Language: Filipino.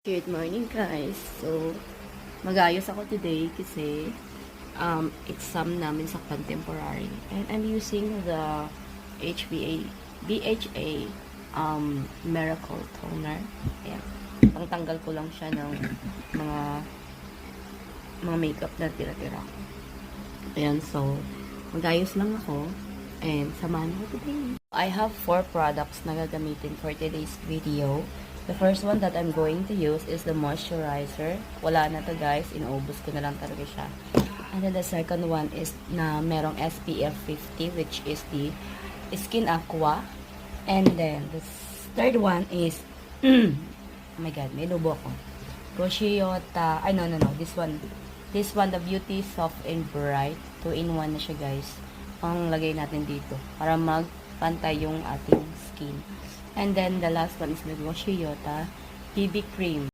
Good morning guys. So, mag-ayos ako today kasi exam namin sa contemporary. And I'm using the BHA Miracle Toner. Ayan. Pangtanggal ko lang siya ng mga makeup na tira-tira. Ayan, so mag-ayos lang ako and samahan mo today. I have 4 products na gagamitin for today's video. The first one that I'm going to use is the moisturizer. Wala na to guys, inaubos ko na lang talaga siya. And then the second one is na merong SPF 50 which is the Skin Aqua. And then the third one is oh my god, may lubo ko. Roshiyota, ay no, this one, the Beauty Soft and Bright. 2-in-1 na siya guys. Ang lagay natin dito para magpantay yung ating skin. And then the last one is the Roshiyota BB Cream.